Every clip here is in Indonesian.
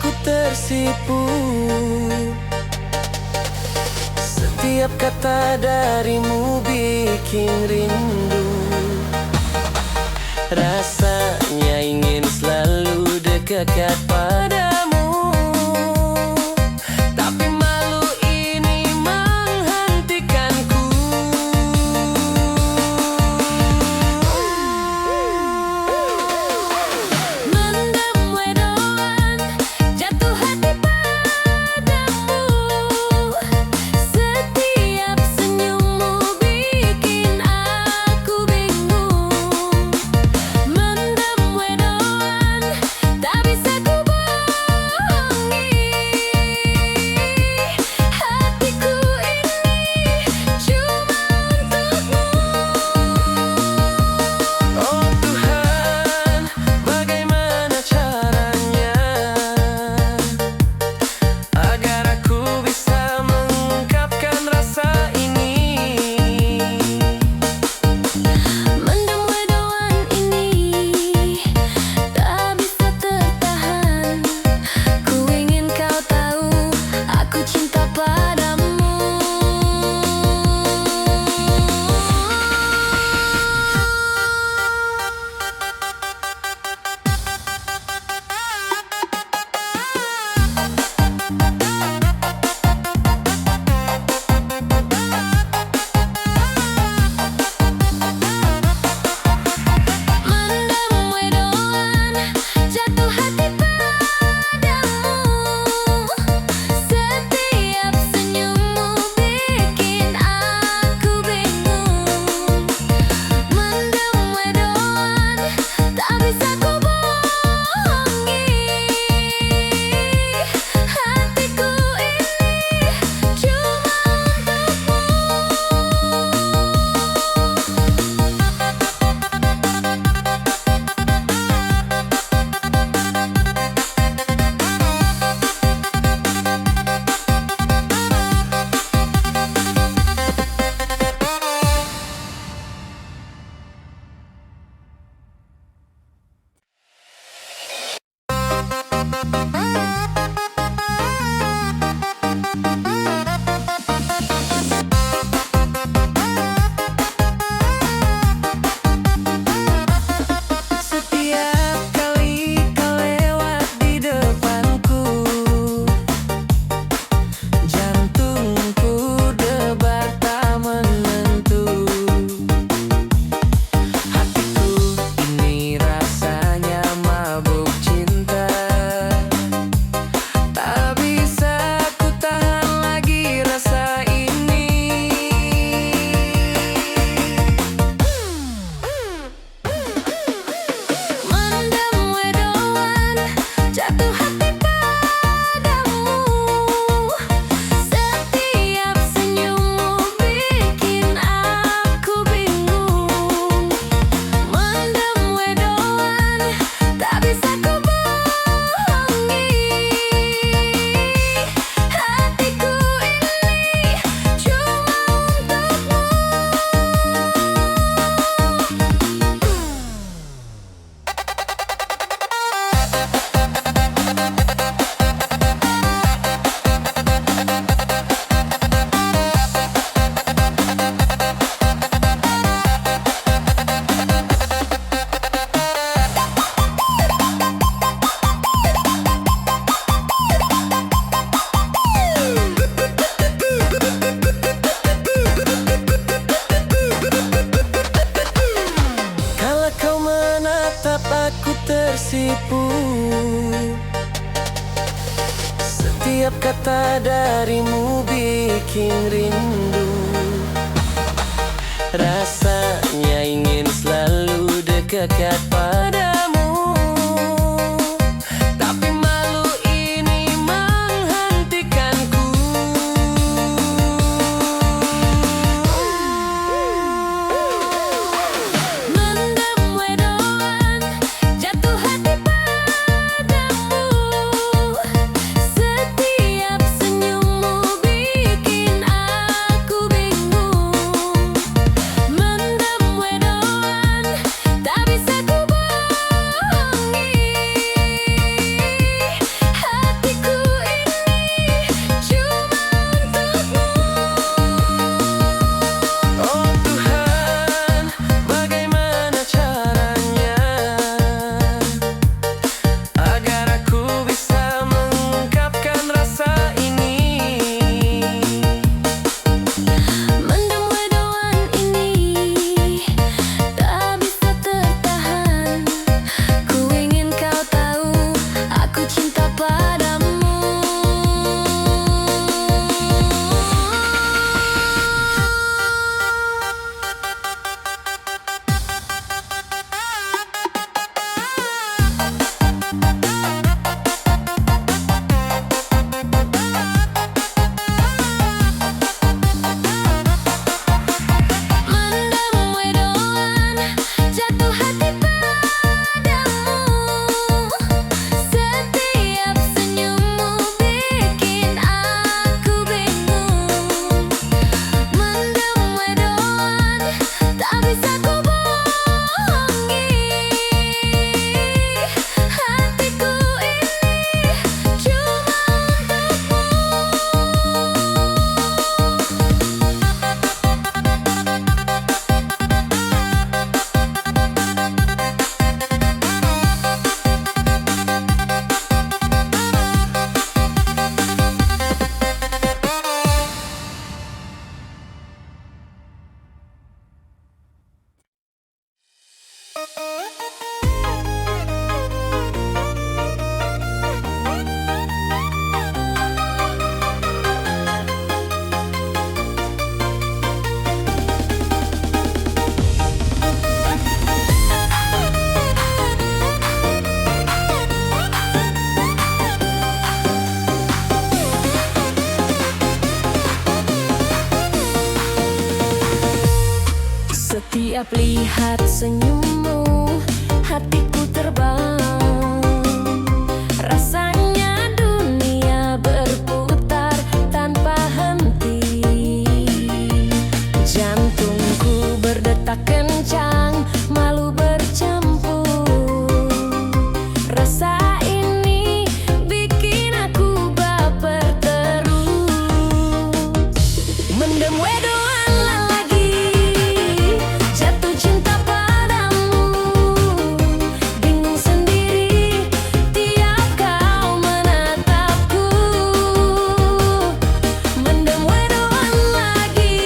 aku tersipu. Setiap kata darimu bikin rindu. Rasanya ingin selalu dekat padamu, tapi malu ini menghentikanku. Mendem wedoan, jatuh hati padamu. Setiap senyummu bikin aku bingung. Mendem wedoan, tak bisa ku bohongi. Hatiku ini cuma untukmu. Oh Tuhan, bagaimana caranya agar aku bisa mengungkapkan rasa ini? Mendem wedoan ini tak bisa tertahan. Ku ingin kau tahu aku cinta padamu. Mendem wedoan, jatuh hati padamu. Setiap senyummu bikin aku bingung. Mendem wedoan, tak bisa ku bohongi. Hatiku ini cuma Setiap kali kau lewat di depanku, jantungku debar tak menentu. Hatiku ini rasanya mabuk cinta, tak bisa ku tahan lagi rasa ini. mendem wedoan, jatuh hati padamu. Setiap senyummu bikin aku bingung. Mendem wedoan, tak bisa ku bohongi. Hatiku ini cuma untukmu. Kalau kau menatap aku tersipu. Setiap kata darimu bikin rindu. Rasanya ingin selalu dekat padamu, tapi malu ini menghentikanku. Mendem wedoan, jatuh hati padamu. Setiap senyummu bikin aku bingung. Mendem wedoan, tak bisa ku bohongi. Setiap lihat senyummu, hatiku terbang. Rasanya dunia berputar tanpa henti. Jantungku berdetak kencang, malu bercampur. Rasa ini bikin aku baper terus. Mendem wedoan lagi, jatuh cinta padamu. Bingung sendiri tiap kau menatapku. Mendem wedoan lagi,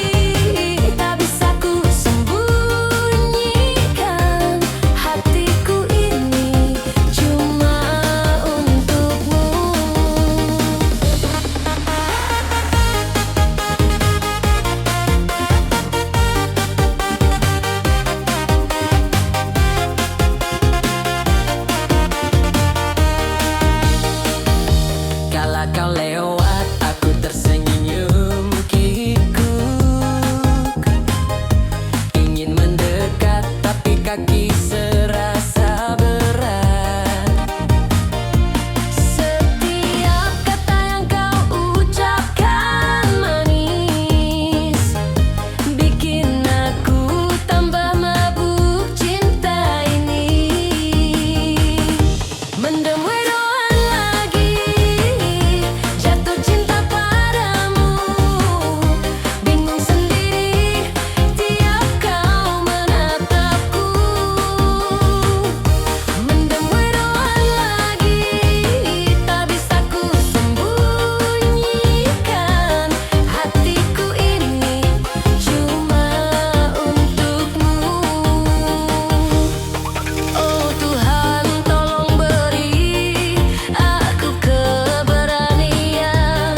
tak bisa ku sembunyikan. Hatiku ini cuma untukmu. Kala kau lewat, aku tersenyum kikuk. Ingin mendekat, tapi kaki serasa berat. Setiap kata yang kau ucapkan manis, bikin aku tambah mabuk cinta ini. Mendem wedoan lagi, jatuh cinta padamu. Bingung sendiri tiap kau menatapku. Mendem wedoan lagi, tak bisa ku sembunyikan. Hatiku ini cuma untukmu. Oh Tuhan, tolong beri aku keberanian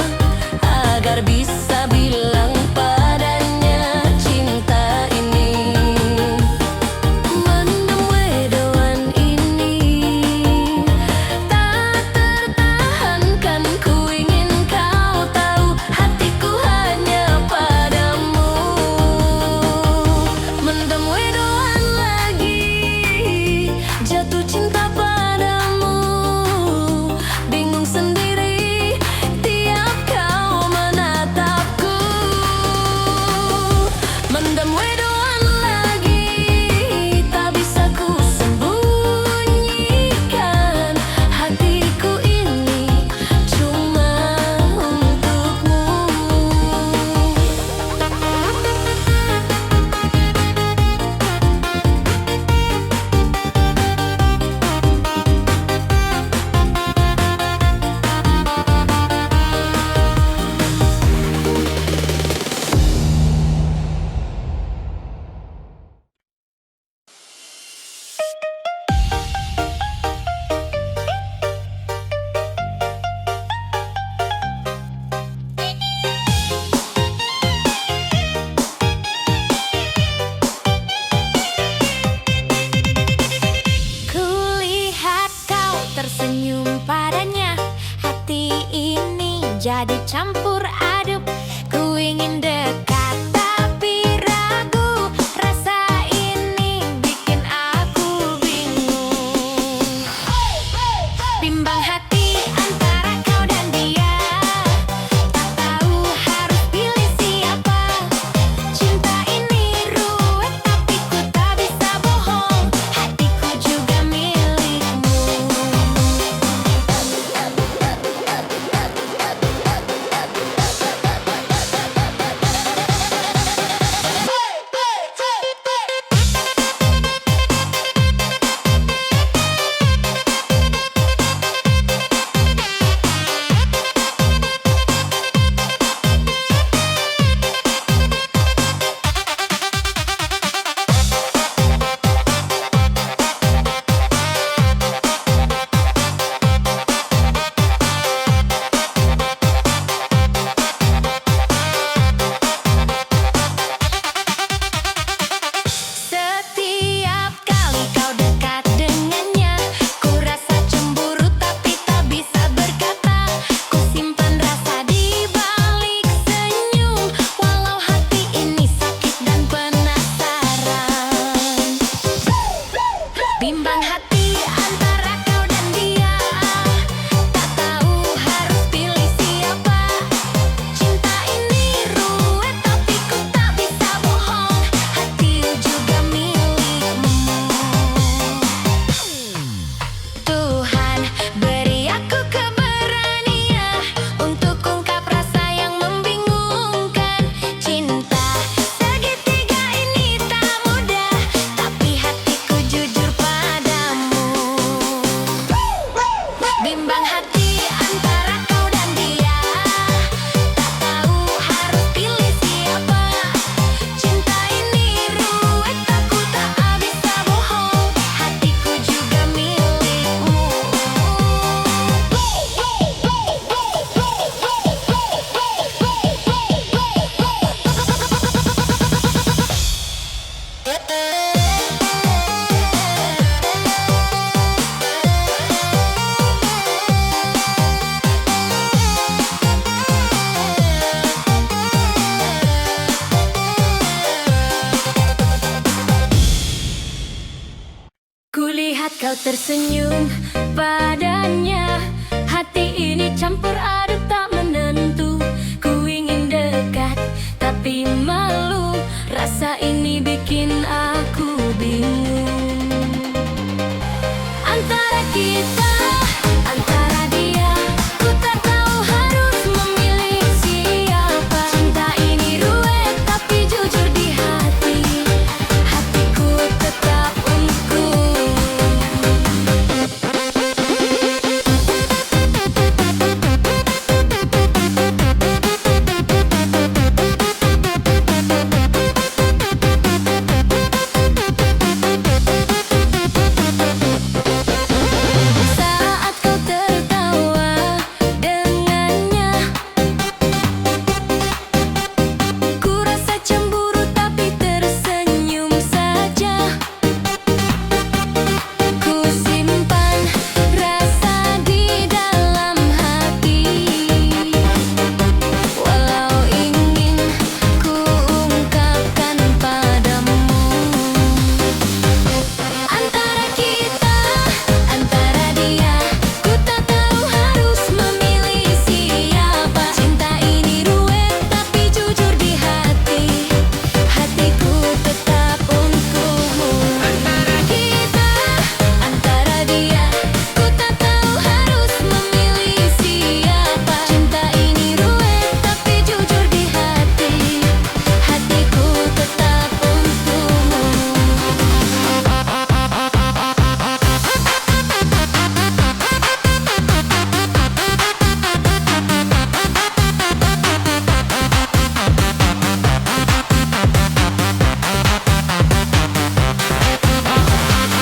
agar bisa bilang padanya cinta ini. Mendem wedoan ini tak tertahankan, ku ingin kau tahu hatiku hanya padamu. Mendem wedoan lagi, jatuh cinta padamu. Bingung sendiri tiap kau menatapku. Mendem wedoan lagi, tak bisa ku sembunyikan. Hatiku ini cuma untukmu. Kulihat kau tersenyum padanya, hati ini jadi campur aduk. Ku ingin dekat tapi ragu, rasa ini bikin aku bingung. Bimbang hati antara kau dan dia, tak tahu harus pilih siapa. Cinta ini ruwet tapi ku tak bisa bohong, hatiku juga milikmu. tersenyum padanya. Hati ini campur aduk tak menentu. Ku ingin dekat tapi malu. Rasa ini bikin aku bingung. Antara kita, antara dia, ku tak tahu harus memilih siapa. Cinta ini ruwet tapi jujur di hati. Hatiku tetap untukmu. Saat kau tertawa dengannya, ku rasa cemburu tapi tersenyum saja. Ku simpan rasa di dalam hati, walau ingin ku ungkapkan padamu. Antara kita, antara dia, ku tak tahu harus memilih siapa. Cinta ini ruwet tapi jujur di hati. Hatiku tetap untukmu. Antara kita, antara dia, ku tak tahu harus memilih siapa. Cinta ini ruwet tapi jujur di hati. Hatiku tetap untukmu.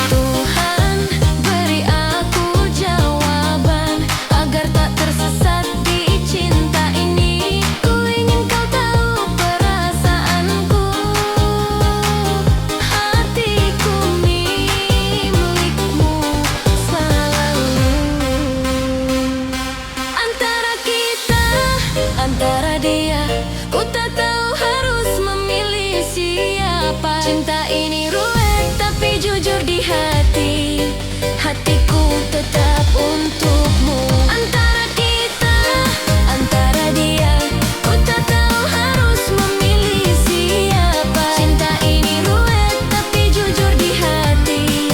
Tuhan, beri aku jawaban agar tak tersesat di cinta ini. Ku ingin kau tahu perasaanku. Hatiku milikmu selalu. Antara kita, antara dia, ku tak tahu harus memilih siapa. Cinta ini ruwet tapi jujur di hati. Hatiku tetap untukmu. Antara kita, antara dia, ku tak tahu harus memilih siapa. Cinta ini ruwet tapi jujur di hati.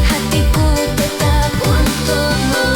Hatiku tetap untukmu.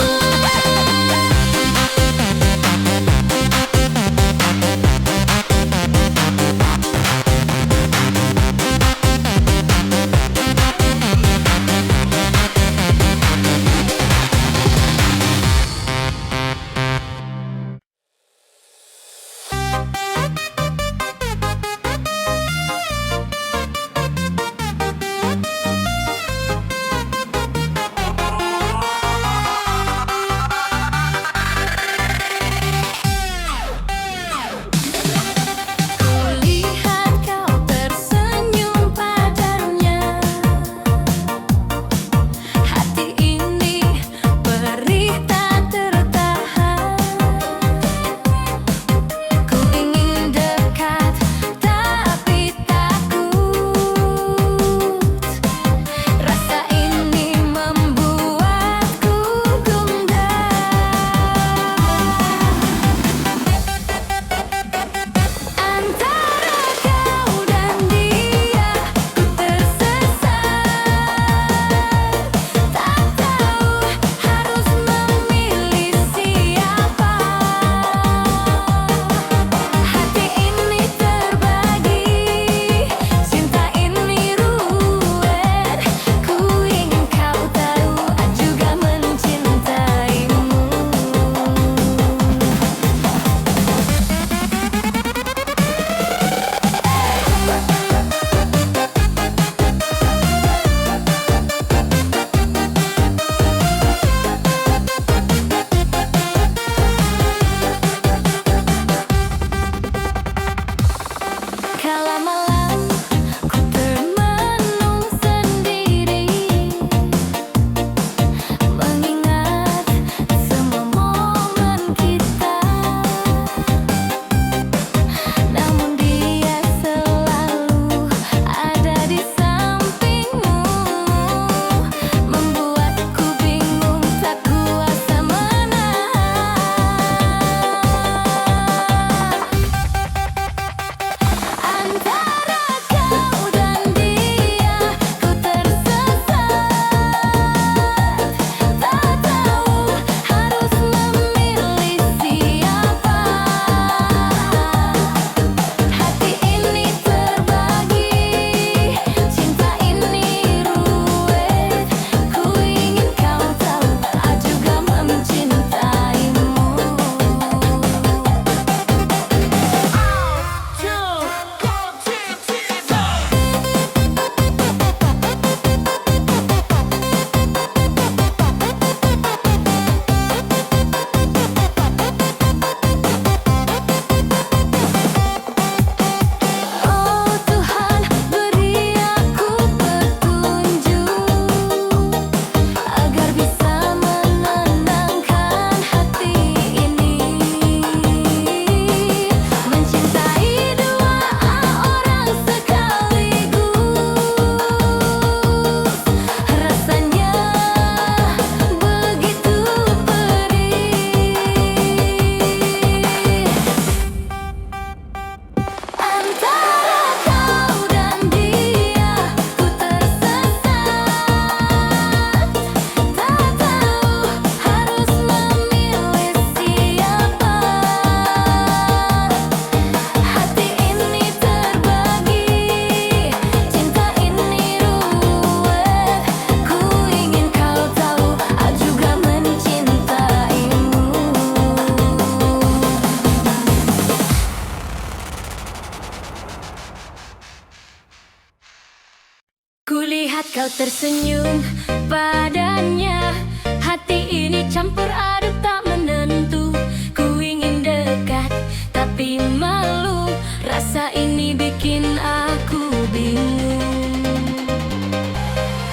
kau tersenyum padanya, hati ini campur aduk tak menentu. Ku ingin dekat tapi malu, rasa ini bikin aku bingung.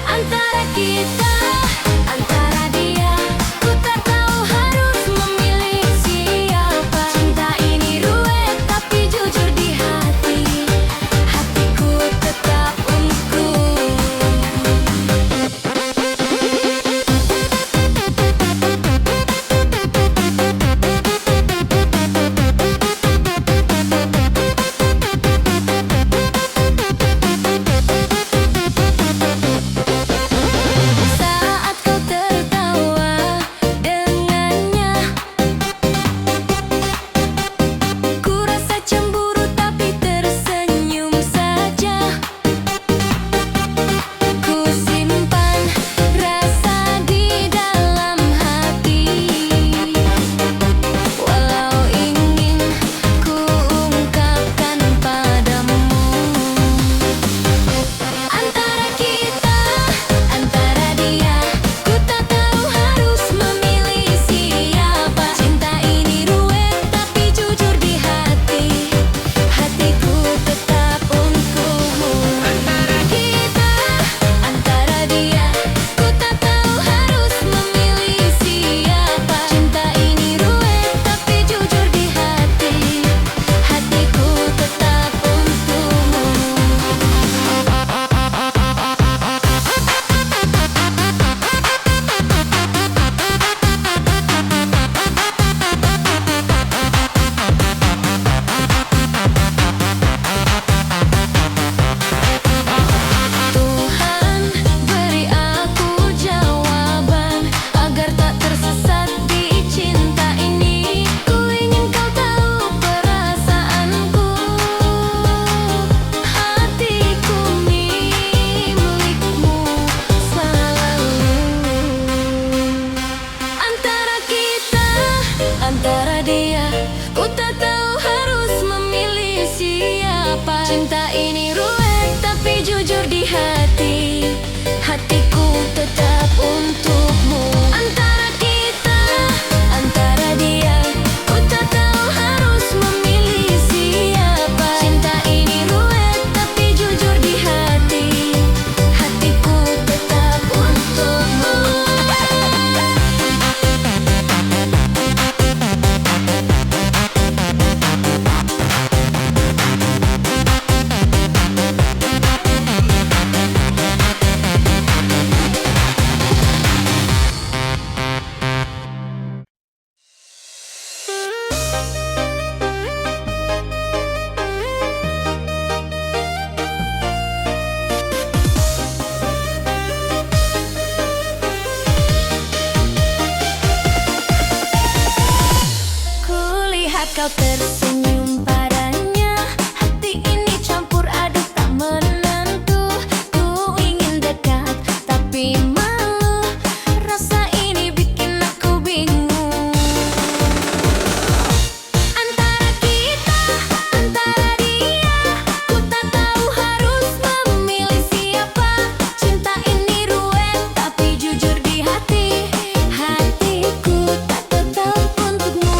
Antara kita, antara dia, ku tak tahu harus memilih siapa. Cinta ini ruwet tapi jujur di hati, hatiku tetap untukmu. Saat kau tertawa dengannya, ku rasa cemburu tapi tersenyum saja. Ku simpan rasa di dalam hati, walau ingin ku ungkapkan padamu. Antara kita, antara dia, ku tak tahu harus memilih siapa. Cinta ini ruwet tapi jujur di hati, hatiku tetap untukmu. Antara kita, antara dia, ku tak tahu harus memilih siapa. Cinta ini ruwet tapi jujur di hati, hatiku tetap untukmu. Tuhan, beri aku jawaban agar tak tersesat di cinta ini. Ku ingin kau tahu perasaanku, hatiku milikmu selalu. Antara kita, antara dia, ku tak tahu harus memilih siapa. Cinta ini ruwet tapi jujur di hati, hatiku tetap untukmu. Antara kita, antara dia, ku tak tahu harus memilih siapa. Cinta ini ruwet tapi jujur di hati, hatiku tetap untukmu. Kulihat kau tersenyum padanya, hati ini campur aduk tak menentu. Ku ingin dekat tapi malu, rasa ini bikin aku bingung. Antara kita, antara dia, ku tak tahu harus memilih siapa. Cinta ini ruwet tapi jujur di hati, hatiku tak tetap untukmu.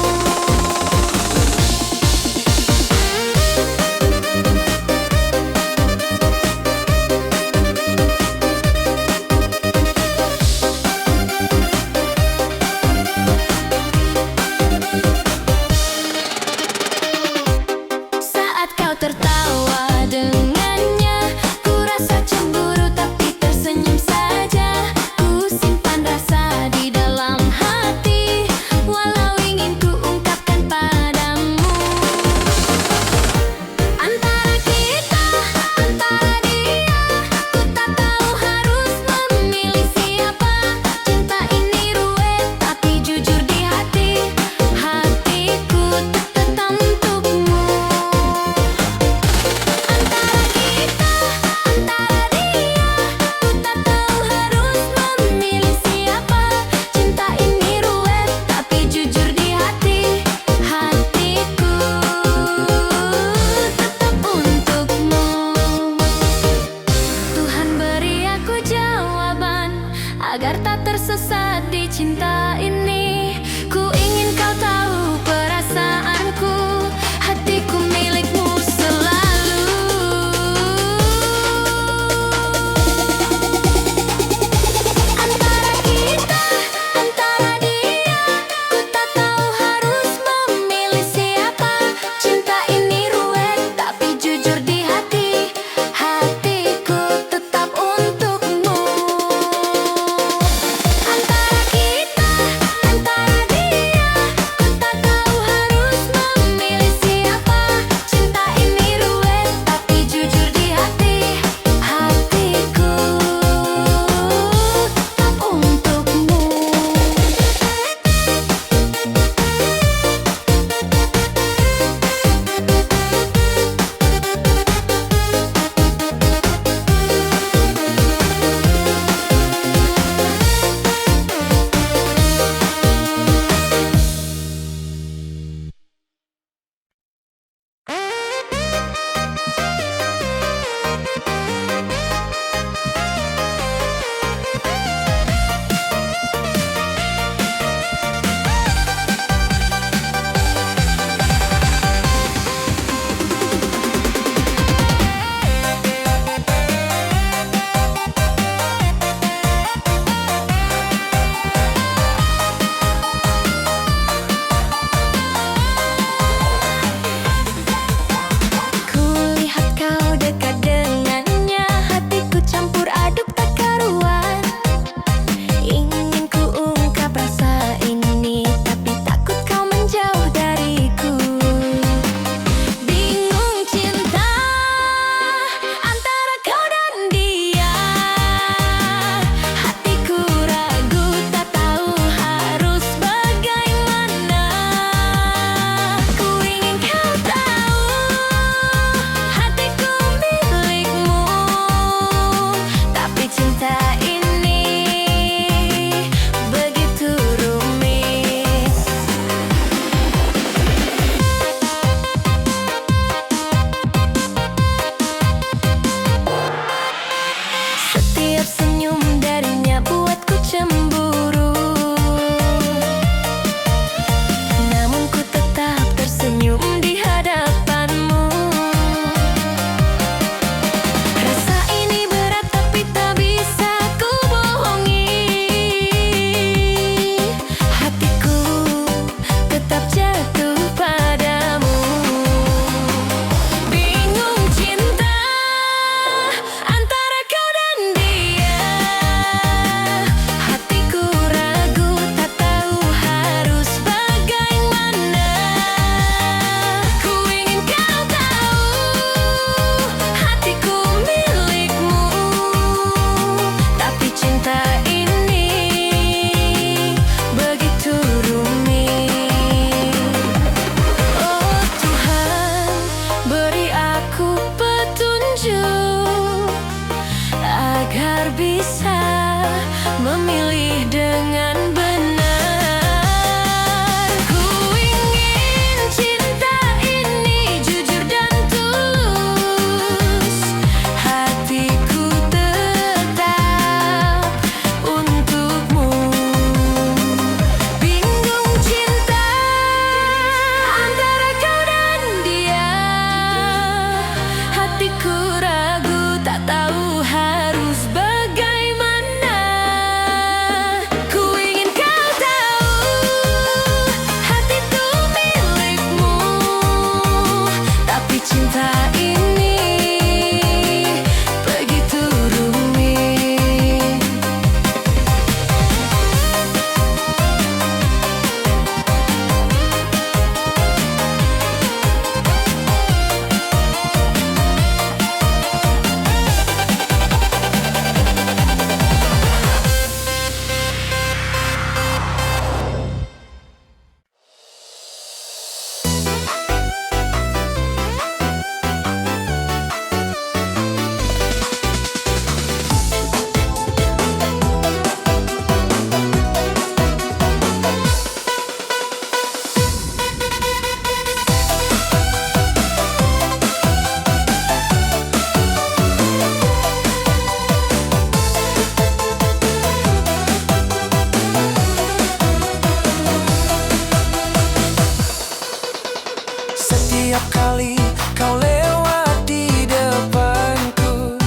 Setiap kali kau lewat di depanku,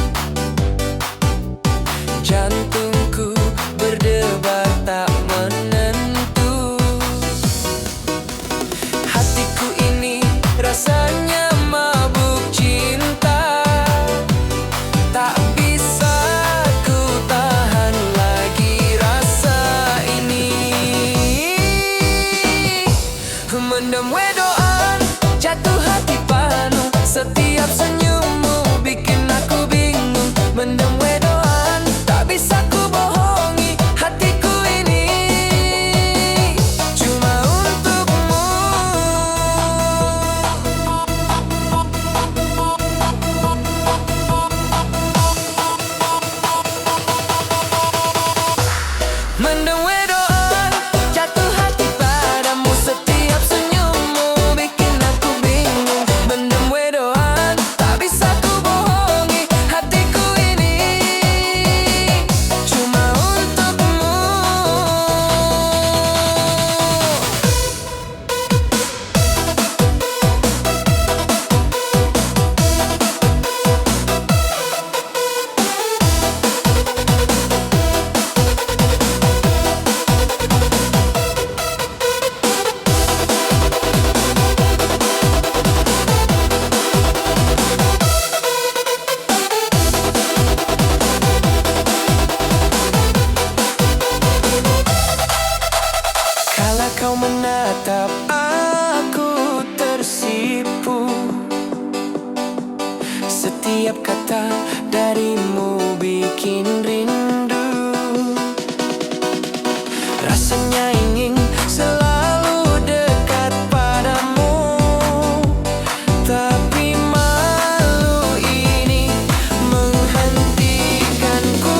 jantungku berdebar tak menentu. Hatiku ini rasanya mabuk cinta, tak bisa ku tahan lagi rasa ini. Mendem wedoan, jatuh hati panu, setiap senyummu bikin aku bingung. Mendem wedoan, tak bisa ku bohongi hatiku ini cuma untukmu. Mendem wedoan, jatuh hati padamu, setiap senyummu bikin aku bingung. Mendem wedoan, tak bisa ku bohongi hatiku ini cuma untukmu. Kala kau menatap aku tersipu, setiap kata darimu bikin rindu. Rasanya ingin selalu dekat padamu, tapi malu ini menghentikanku.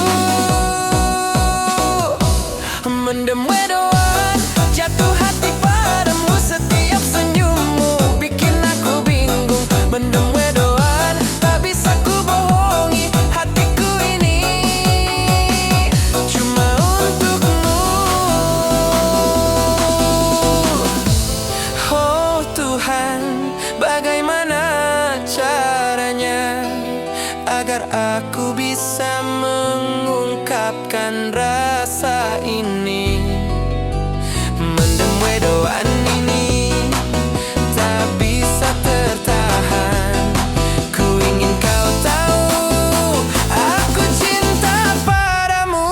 Mendem wedoan, jatuh hati padamu, setiap senyummu bikin aku bingung. Mendem wedoan, tak bisa ku bohongi hatiku ini cuma untukmu. Oh Tuhan, bagaimana caranya agar aku bisa mengungkapkan rasa ini. Mendem wedoan ini tak bisa tertahan. Ku ingin kau tahu, aku cinta padamu.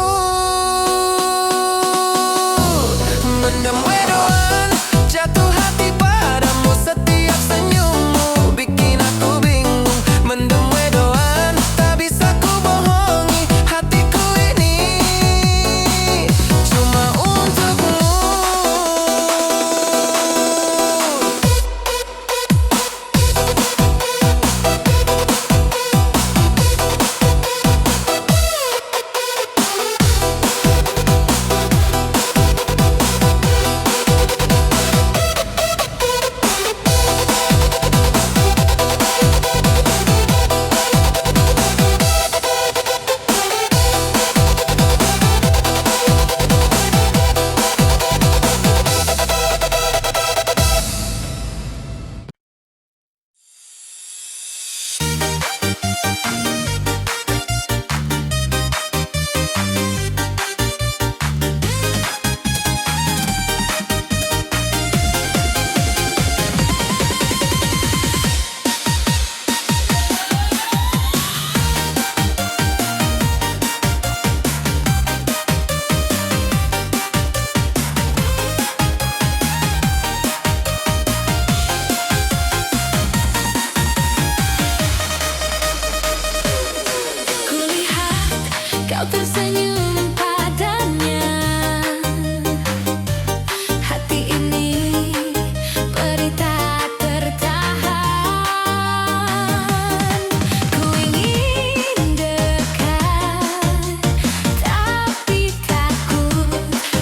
Mendem wedoan, jatuh hati padamu, setiap senyummu bikin aku bingung. Mendem wedoan, tak bisa ku bohongi hatiku ini cuma untukmu. Kau tersenyum padanya, hati ini perih tak tertahan. Ku ingin dekat, tapi takut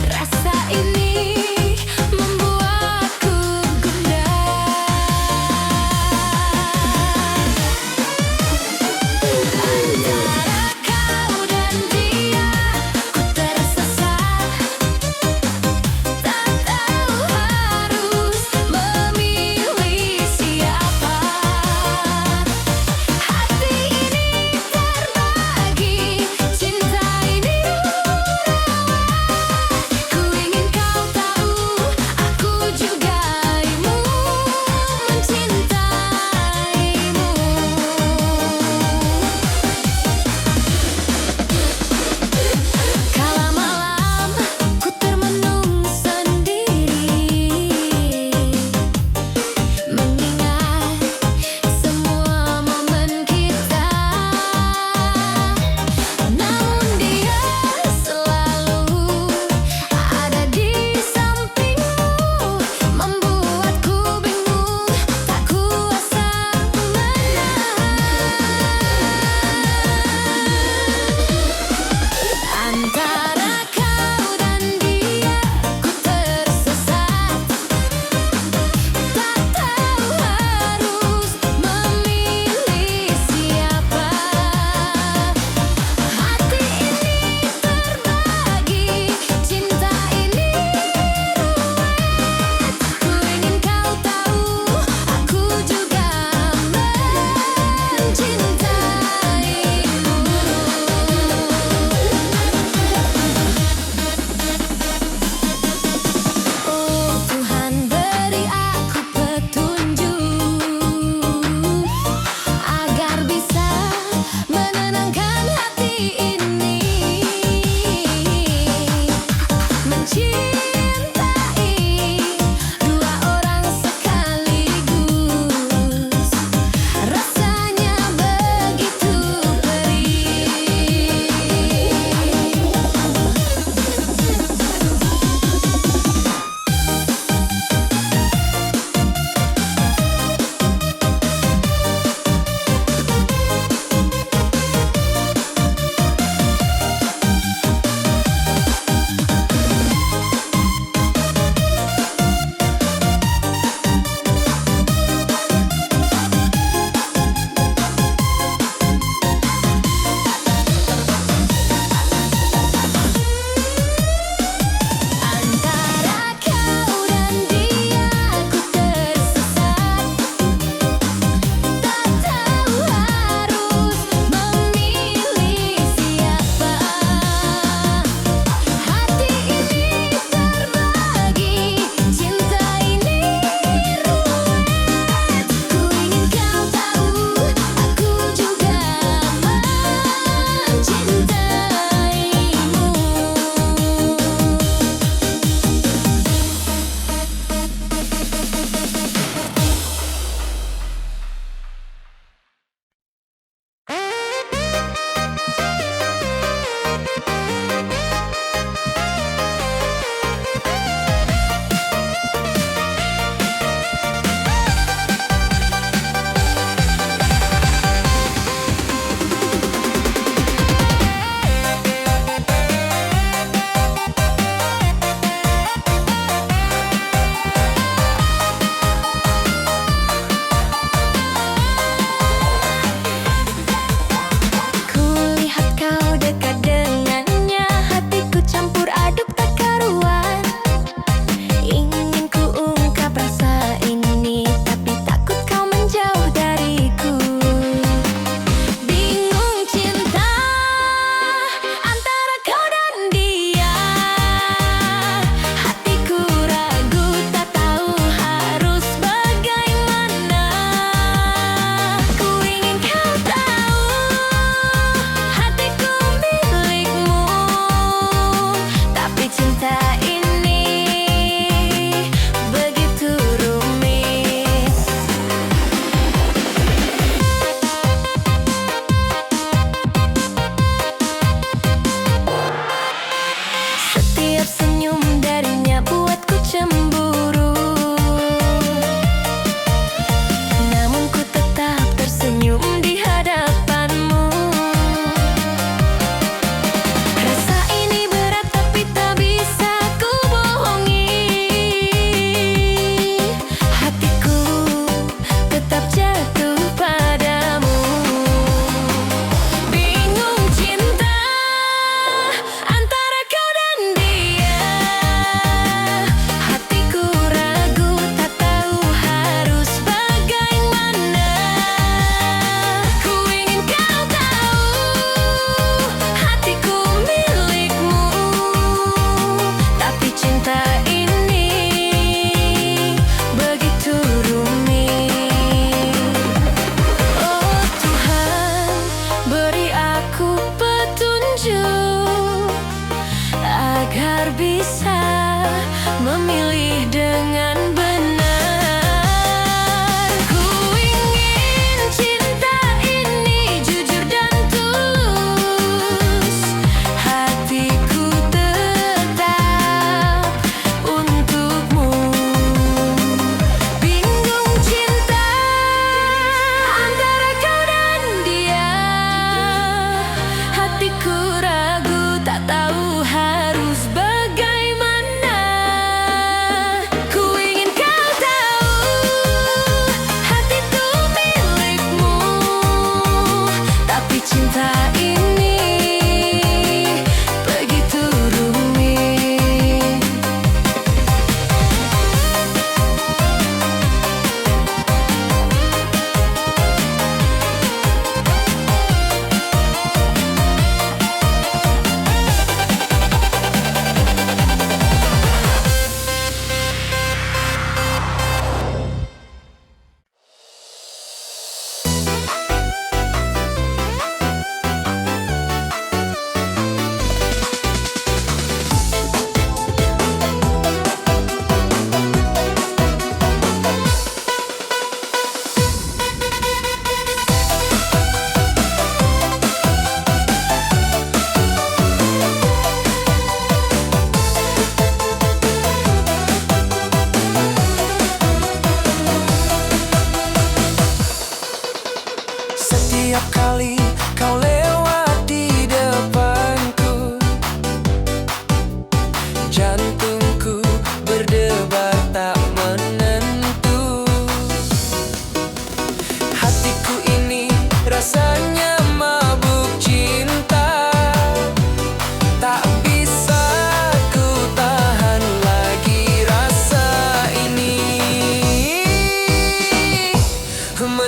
rasa ini membuatku gundah. Antara kau dan dia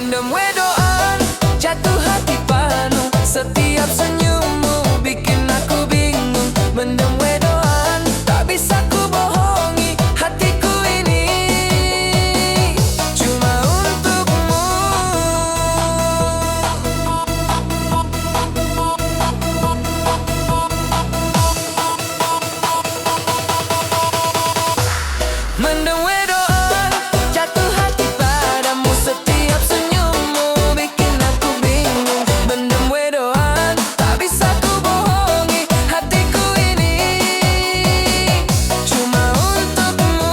Mendem wedoan, jatuh hati panu. Setiap senyummu bikin aku bingung. Mendem wedoan, tak bisa ku bohongi hatiku ini cuma untukmu. Mendem wedoan, jatuh hati padamu. Setiap senyummu bikin aku bingung. Mendem wedoan, tak bisa ku bohongi hatiku ini cuma untukmu.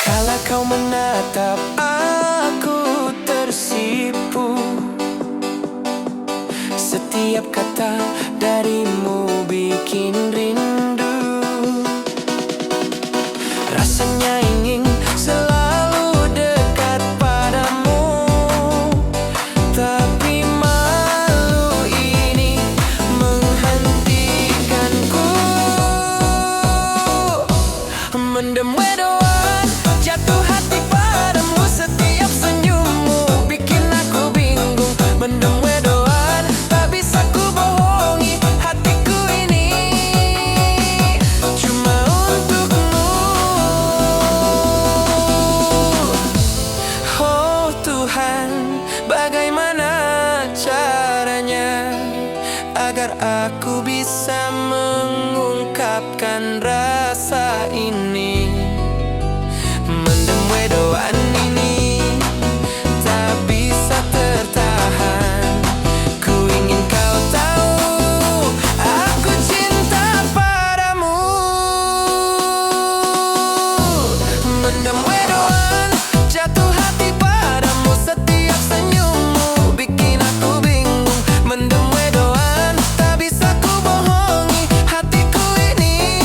Kala kau menatap aku tersipu. Setiap kata darimu bikin rindu. Rasanya ingin selalu dekat padamu, tapi malu ini menghentikanku. Mendem wedoan, jatuh hati padamu. Setiap senyummu bikin aku bingung. Mendem wedoan, tak bisa ku bohongi hatiku ini cuma untukmu. Oh Tuhan, bagaimana caranya agar aku bisa mengungkapkan rasa ini. Mendem wedoan ini tak bisa tertahan. Ku ingin kau tahu aku cinta padamu. Mendem wedoan, jatuh hati padamu. Setiap senyummu bikin aku bingung. Mendem wedoan, tak bisa ku bohongi hatiku ini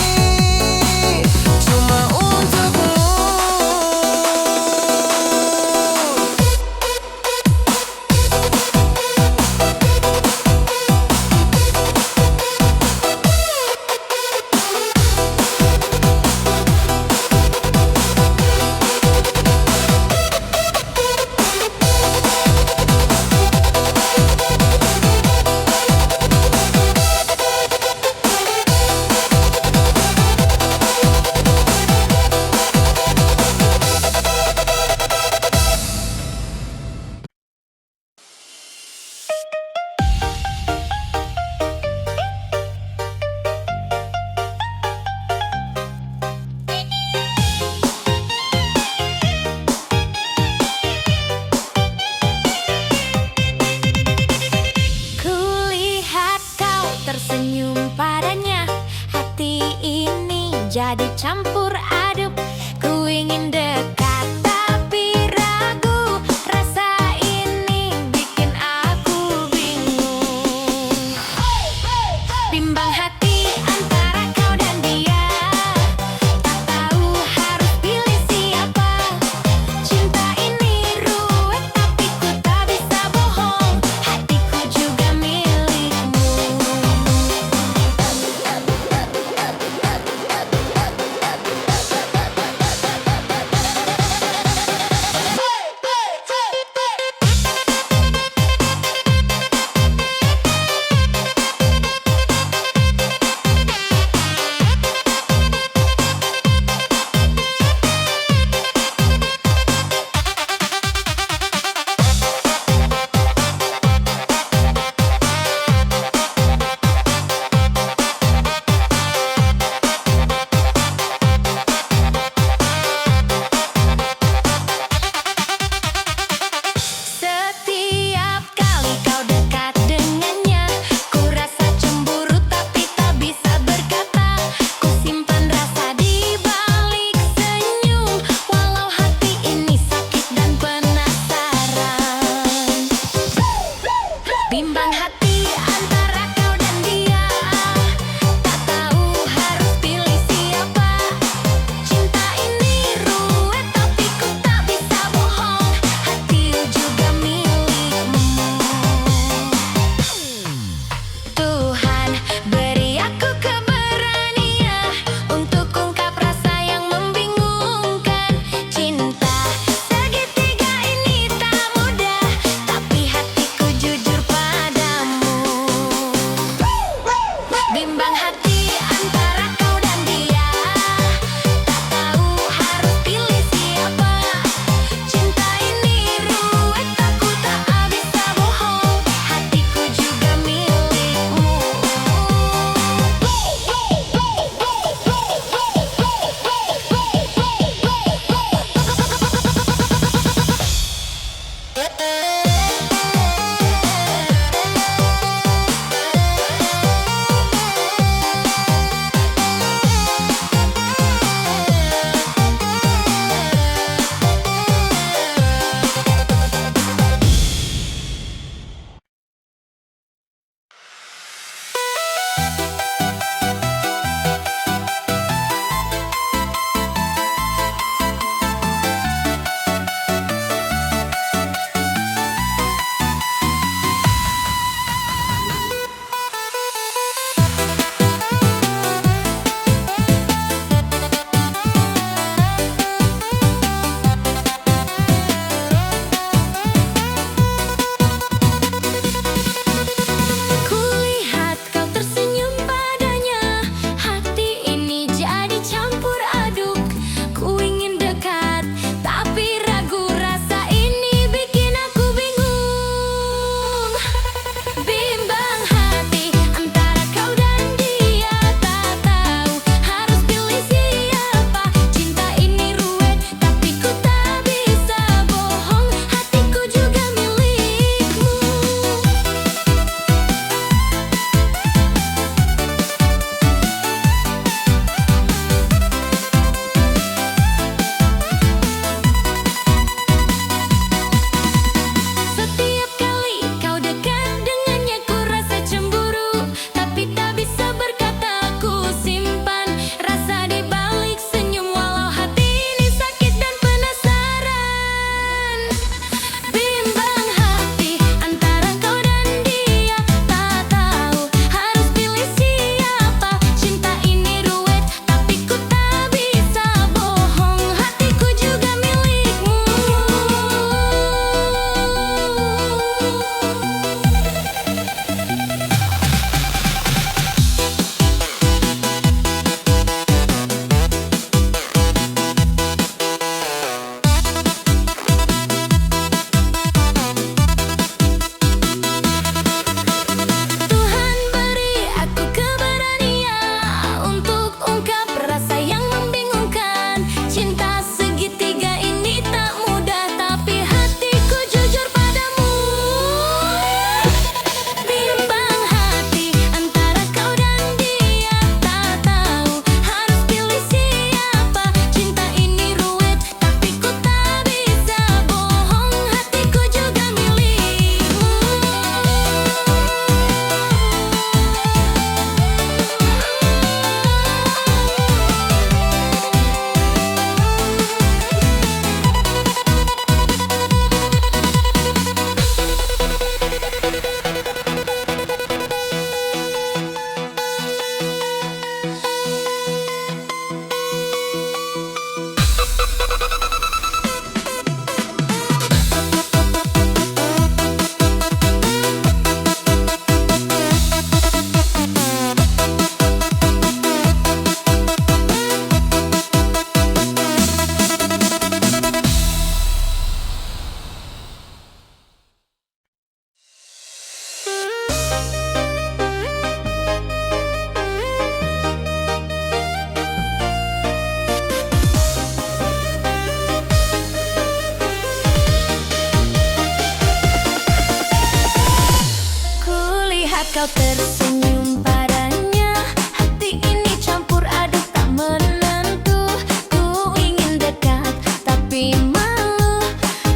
kau tersenyum padanya, hati ini campur aduk tak menentu. Ku ingin dekat tapi malu,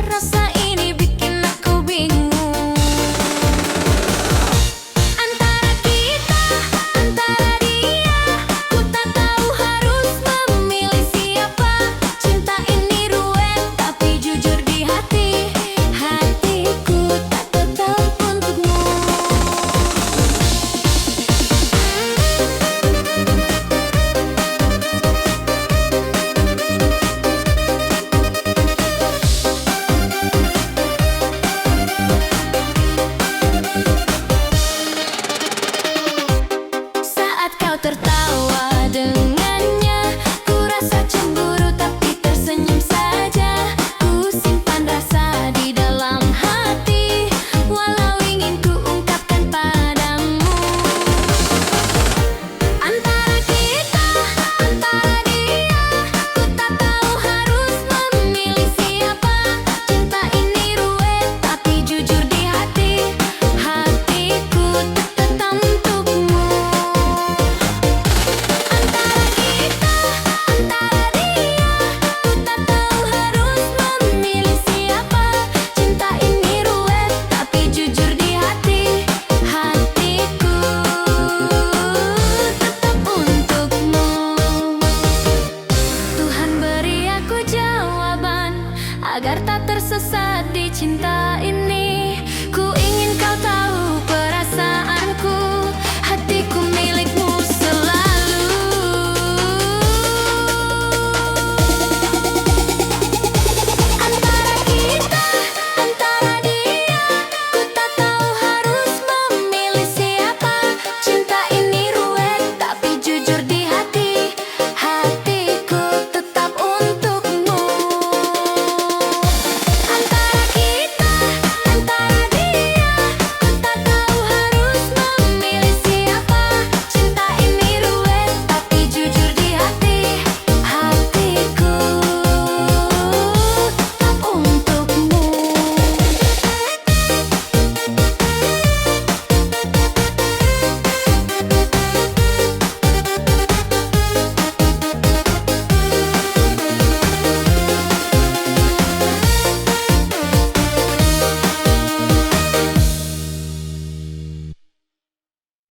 rasa ini bikin aku bingung. Antara kita, antara dia, ku tak tahu harus memilih siapa. Cinta ini ruwet tapi jujur di hati, hatiku tak tetap untukmu. Saat kau tertawa dengannya, ku rasa cemburu tapi tersenyum saja. Ku simpan rasa di dalam hati, walau ingin ku ungkapkan padamu. Antara kita, antara dia, ku tak tahu harus memilih siapa. Cinta ini ruwet tapi jujur di hati, hatiku tak tetap untukmu. Antara kita, antara dia, ku tak tahu harus memilih siapa. Cinta ini ruwet tapi jujur di hati, hatiku tetap untukmu. Tuhan beri aku jawaban agar tak tersesat di cinta ini.